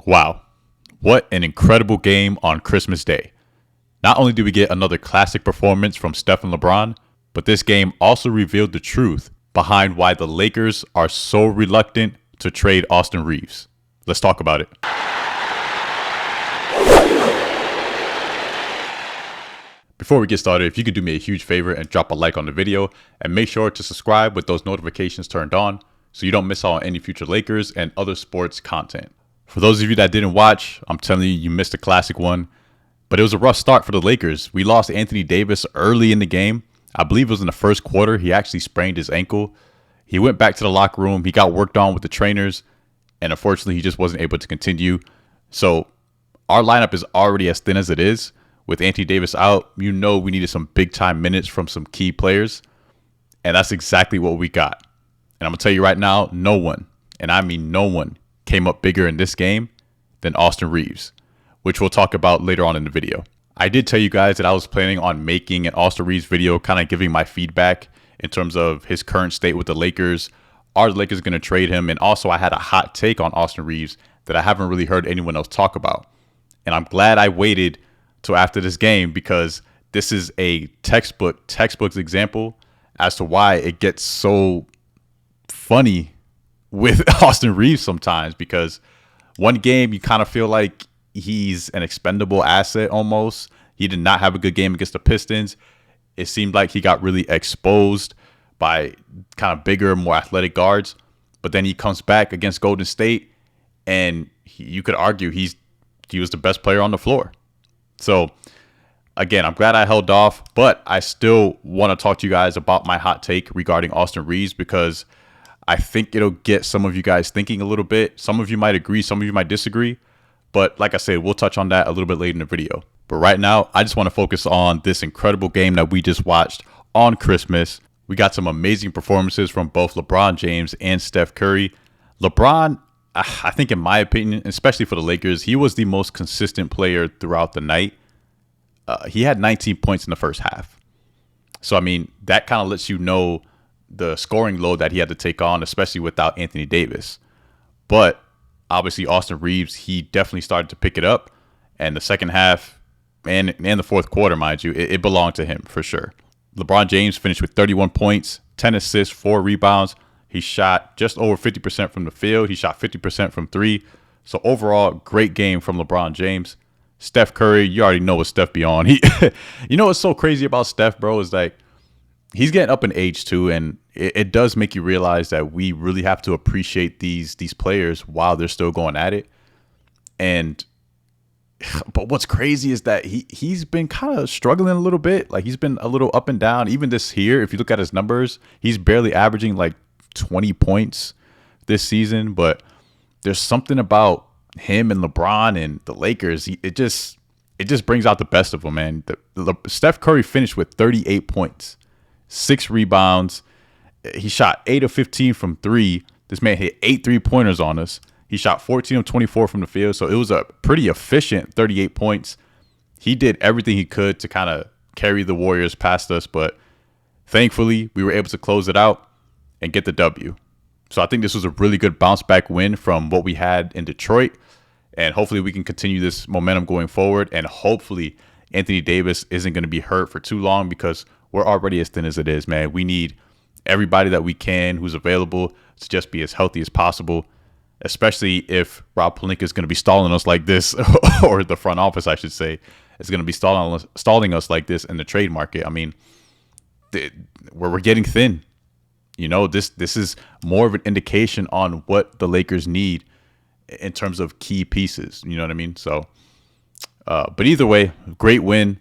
Wow, what an incredible game on Christmas Day. Not only did we get another classic performance from Steph and LeBron, but this game also revealed the truth behind why the Lakers are so reluctant to trade Austin Reaves. Let's talk about it. Before we get started, if you could do me a huge favor and drop a like on the video and make sure to subscribe with those notifications turned on so you don't miss out on any future Lakers and other sports content. For those of you that didn't watch, I'm telling you, you missed a classic one. But it was a rough start for the Lakers. We lost Anthony Davis early in the game. I believe it was in the first quarter. He actually sprained his ankle. He went back to the locker room. He got worked on with the trainers. And unfortunately, he just wasn't able to continue. So our lineup is already as thin as it is. With Anthony Davis out, you know we needed some big-time minutes from some key players. And that's exactly what we got. And I'm going to tell you right now, no one, and I mean no one, came up bigger in this game than Austin Reaves, which we'll talk about later on in the video. I did tell you guys that I was planning on making an Austin Reaves video, kind of giving my feedback in terms of his current state with the Lakers. Are the Lakers going to trade him? And also I had a hot take on Austin Reaves that I haven't really heard anyone else talk about. And I'm glad I waited till after this game because this is a textbook example as to why it gets so funny with Austin Reaves sometimes, because one game you kind of feel like he's an expendable asset almost. He did not have a good game against the Pistons. It seemed like he got really exposed by kind of bigger, more athletic guards. But then he comes back against Golden State, and you could argue he was the best player on the floor. So, again, I'm glad I held off, but I still want to talk to you guys about my hot take regarding Austin Reaves because I think it'll get some of you guys thinking a little bit. Some of you might agree, some of you might disagree. But like I said, we'll touch on that a little bit later in the video. But right now, I just want to focus on this incredible game that we just watched on Christmas. We got some amazing performances from both LeBron James and Steph Curry. LeBron, I think in my opinion, especially for the Lakers, he was the most consistent player throughout the night. He had 19 points in the first half. So, I mean, that kind of lets you know the scoring load that he had to take on, especially without Anthony Davis. But obviously, Austin Reaves, he definitely started to pick it up. And the second half and the fourth quarter, mind you, it belonged to him for sure. LeBron James finished with 31 points, 10 assists, 4 rebounds. He shot just over 50% from the field. He shot 50% from three. So overall, great game from LeBron James. Steph Curry, you already know what Steph be on. You know what's so crazy about Steph, bro, is like he's getting up in age too, and it does make you realize that we really have to appreciate these players while they're still going at it. But what's crazy is that he's been kind of struggling a little bit. Like he's been a little up and down. Even this year, if you look at his numbers, he's barely averaging like 20 points this season. But there's something about him and LeBron and the Lakers. It just brings out the best of them, man. Steph Curry finished with 38 points. 6 rebounds. He shot 8 of 15 from three. This man hit 8 3-pointers on us. He shot 14 of 24 from the field. So it was a pretty efficient 38 points. He did everything he could to kind of carry the Warriors past us. But thankfully, we were able to close it out and get the W. So I think this was a really good bounce back win from what we had in Detroit. And hopefully we can continue this momentum going forward. And hopefully Anthony Davis isn't going to be hurt for too long because we're already as thin as it is, man. We need everybody that we can who's available to just be as healthy as possible, especially if Rob Pelinka is going to be stalling us like this, or the front office, I should say, is going to be stalling us like this in the trade market. I mean, we're getting thin. You know, this is more of an indication on what the Lakers need in terms of key pieces. You know what I mean? So, but either way, great win.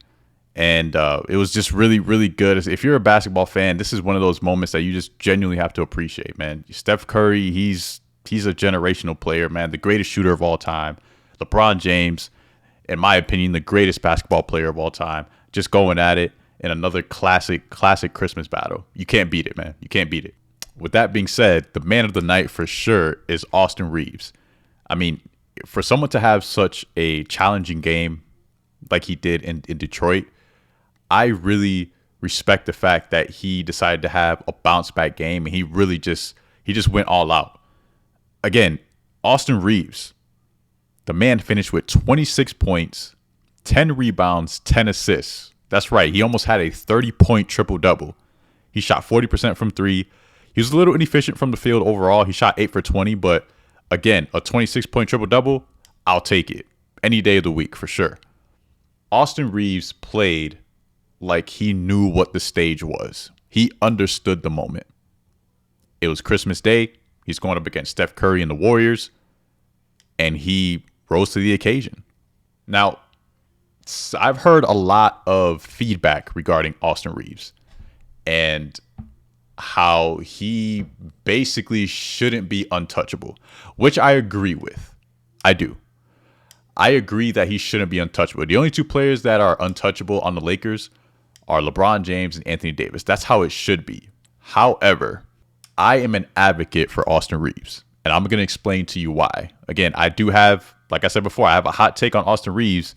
And it was just really, really good. If you're a basketball fan, this is one of those moments that you just genuinely have to appreciate, man. Steph Curry, he's a generational player, man. The greatest shooter of all time. LeBron James, in my opinion, the greatest basketball player of all time. Just going at it in another classic Christmas battle. You can't beat it, man. You can't beat it. With that being said, the man of the night for sure is Austin Reaves. I mean, for someone to have such a challenging game like he did in Detroit, I really respect the fact that he decided to have a bounce back game, and he just went all out. Again, Austin Reaves, The man finished with 26 points, 10 rebounds, 10 assists. That's right. He almost had a 30-point triple-double. He shot 40% from three. He was a little inefficient from the field overall. He shot 8 for 20, but again, a 26-point triple-double, I'll take it any day of the week for sure. Austin Reaves played like he knew what the stage was. He understood the moment. It was Christmas Day. He's going up against Steph Curry and the Warriors, and he rose to the occasion. Now, I've heard a lot of feedback regarding Austin Reaves and how he basically shouldn't be untouchable, which I agree with. I do. I agree that he shouldn't be untouchable. The only two players that are untouchable on the Lakers are LeBron James and Anthony Davis. That's how it should be. However, I am an advocate for Austin Reaves, and I'm going to explain to you why. Again, I do have, like I said before, I have a hot take on Austin Reaves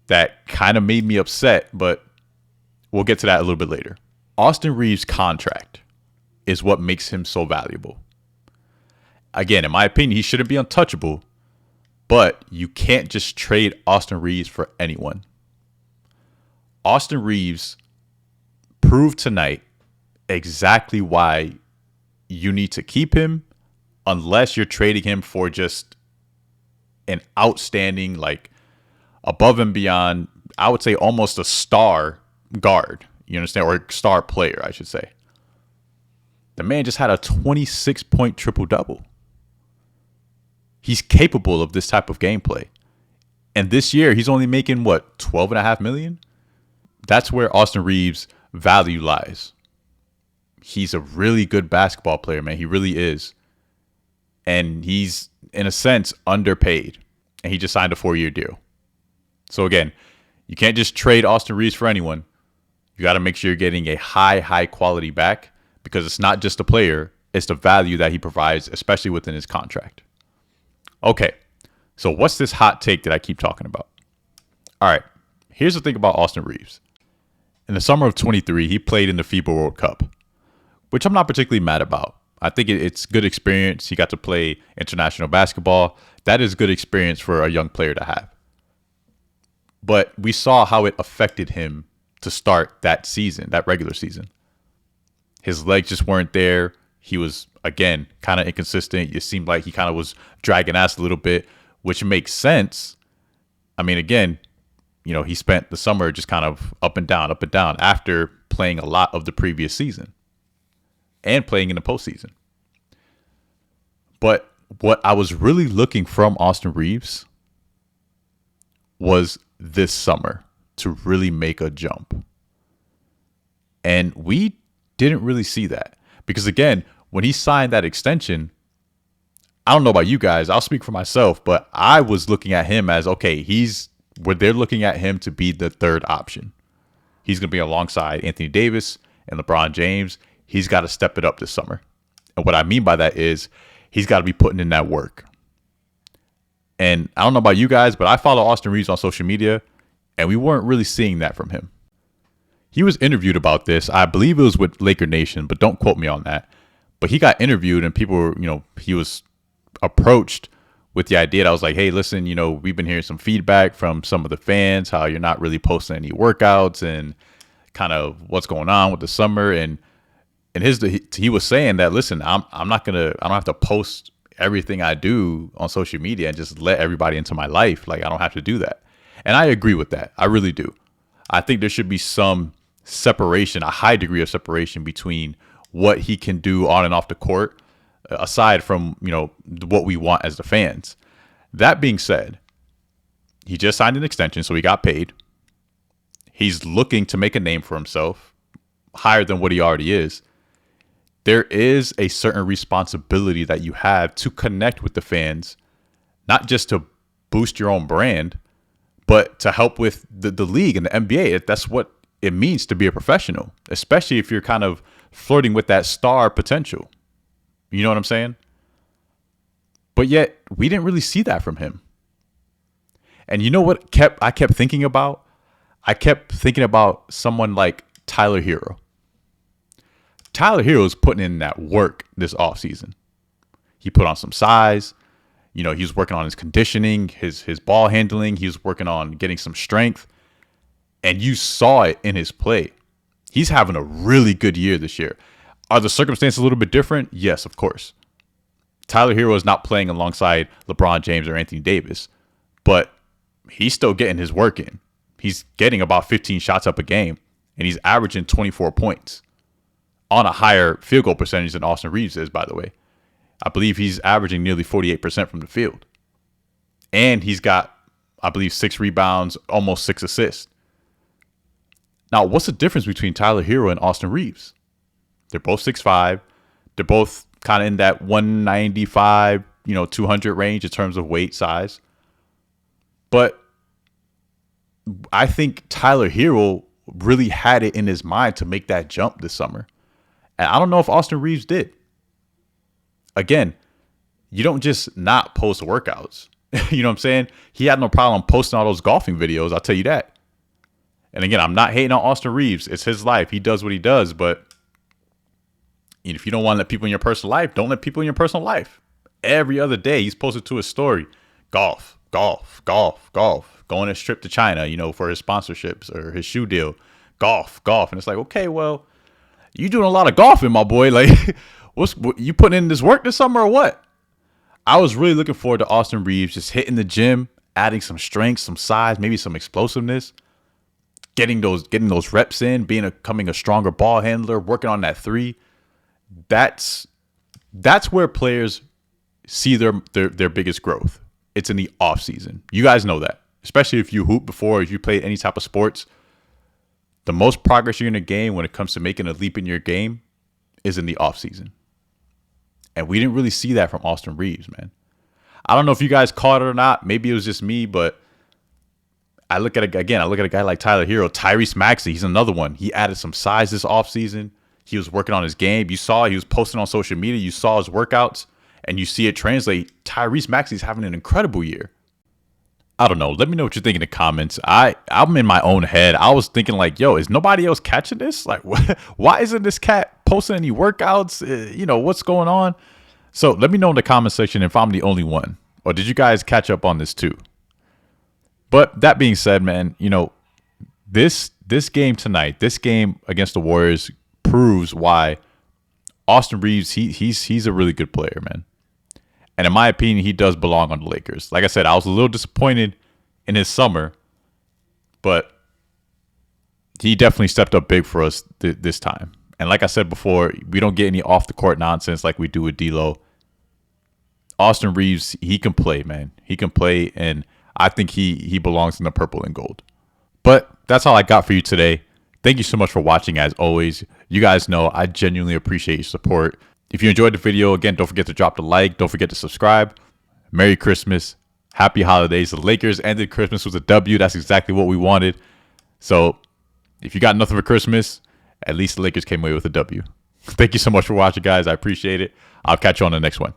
that kind of made me upset, but we'll get to that a little bit later. Austin Reaves' contract is what makes him so valuable. Again, in my opinion, he shouldn't be untouchable, but you can't just trade Austin Reaves for anyone. Austin Reaves proved tonight exactly why you need to keep him unless you're trading him for just an outstanding, like above and beyond, I would say almost a star guard, you understand, or a star player, I should say. The man just had a 26-point triple-double. He's capable of this type of gameplay. And this year, he's only making, what, $12.5 million? That's where Austin Reaves' value lies. He's a really good basketball player, man. He really is. And he's, in a sense, underpaid. And he just signed a 4-year deal. So again, you can't just trade Austin Reaves for anyone. You got to make sure you're getting a high quality back, because it's not just a player, it's the value that he provides, especially within his contract. Okay, so what's this hot take that I keep talking about? All right, here's the thing about Austin Reaves. In the summer of 23, he played in the FIBA World Cup, which I'm not particularly mad about. I think it's good experience. He got to play international basketball. That is good experience for a young player to have. But we saw how it affected him to start that season, that regular season. His legs just weren't there. He was, again, kind of inconsistent. It seemed like he kind of was dragging ass a little bit, which makes sense. I mean, again, you know, he spent the summer just kind of up and down after playing a lot of the previous season and playing in the postseason. But what I was really looking from Austin Reaves was this summer to really make a jump. And we didn't really see that, because again, when he signed that extension, I don't know about you guys, I'll speak for myself, but I was looking at him as, okay, they're looking at him to be the third option. He's going to be alongside Anthony Davis and LeBron James. He's got to step it up this summer. And what I mean by that is he's got to be putting in that work. And I don't know about you guys, but I follow Austin Reaves on social media, and we weren't really seeing that from him. He was interviewed about this. I believe it was with Laker Nation, but don't quote me on that. But he got interviewed, and people were, he was approached with the idea that I was like, hey, listen, we've been hearing some feedback from some of the fans, how you're not really posting any workouts and kind of what's going on with the summer. And he was saying that, listen, I don't have to post everything I do on social media and just let everybody into my life. Like, I don't have to do that. And I agree with that. I really do. I think there should be some separation, a high degree of separation between what he can do on and off the court, aside from, what we want as the fans. That being said, he just signed an extension, so he got paid. He's looking to make a name for himself, higher than what he already is. There is a certain responsibility that you have to connect with the fans, not just to boost your own brand, but to help with the league and the NBA. That's what it means to be a professional, especially if you're kind of flirting with that star potential. You know what I'm saying? But yet we didn't really see that from him. And you know what I kept thinking about? I kept thinking about someone like Tyler Herro. Tyler Herro is putting in that work this offseason. He put on some size. You know, he was working on his conditioning, his ball handling. He was working on getting some strength. And you saw it in his play. He's having a really good year this year. Are the circumstances a little bit different? Yes, of course. Tyler Herro is not playing alongside LeBron James or Anthony Davis, but he's still getting his work in. He's getting about 15 shots up a game, and he's averaging 24 points on a higher field goal percentage than Austin Reaves is, by the way. I believe he's averaging nearly 48% from the field. And he's got, I believe, 6 rebounds, almost 6 assists. Now, what's the difference between Tyler Herro and Austin Reaves? They're both 6'5". They're both kind of in that 195, 200 range in terms of weight size. But I think Tyler Herro really had it in his mind to make that jump this summer. And I don't know if Austin Reaves did. Again, you don't just not post workouts. You know what I'm saying? He had no problem posting all those golfing videos. I'll tell you that. And again, I'm not hating on Austin Reaves. It's his life. He does what he does. But if you don't want to let people in your personal life, don't let people in your personal life. Every other day, he's posted to his story, golf, golf, golf, golf, going on a trip to China, for his sponsorships or his shoe deal, golf, golf. And it's like, okay, well, you doing a lot of golfing, my boy. Like, what, you putting in this work this summer or what? I was really looking forward to Austin Reaves just hitting the gym, adding some strength, some size, maybe some explosiveness, getting those reps in, becoming a stronger ball handler, working on that three. That's where players see their biggest growth. It's in the off season. You guys know that, especially if you hoop before, if you play any type of sports. The most progress you're going to gain when it comes to making a leap in your game is in the off season. And we didn't really see that from Austin Reaves, man. I don't know if you guys caught it or not. Maybe it was just me, but I look at a guy like Tyler Herro, Tyrese Maxey. He's another one. He added some size this offseason. He was working on his game. You saw he was posting on social media. You saw his workouts, and you see it translate. Tyrese Maxey's having an incredible year. I don't know. Let me know what you think in the comments. I'm in my own head. I was thinking like, yo, is nobody else catching this? Like, why isn't this cat posting any workouts? What's going on? So let me know in the comment section if I'm the only one, or did you guys catch up on this too? But that being said, man, this game tonight, this game against the Warriors proves why Austin Reaves, he's a really good player, man. And in my opinion, he does belong on the Lakers. Like I said, I was a little disappointed in his summer, but he definitely stepped up big for us this time. And like I said before, we don't get any off the court nonsense like we do with D'Lo. Austin Reaves, he can play, man. He can play, and I think he belongs in the purple and gold. But that's all I got for you today. Thank you so much for watching, as always. You guys know I genuinely appreciate your support. If you enjoyed the video, again, don't forget to drop the like. Don't forget to subscribe. Merry Christmas. Happy holidays. The Lakers ended Christmas with a W. That's exactly what we wanted. So if you got nothing for Christmas, at least the Lakers came away with a W. Thank you so much for watching, guys. I appreciate it. I'll catch you on the next one.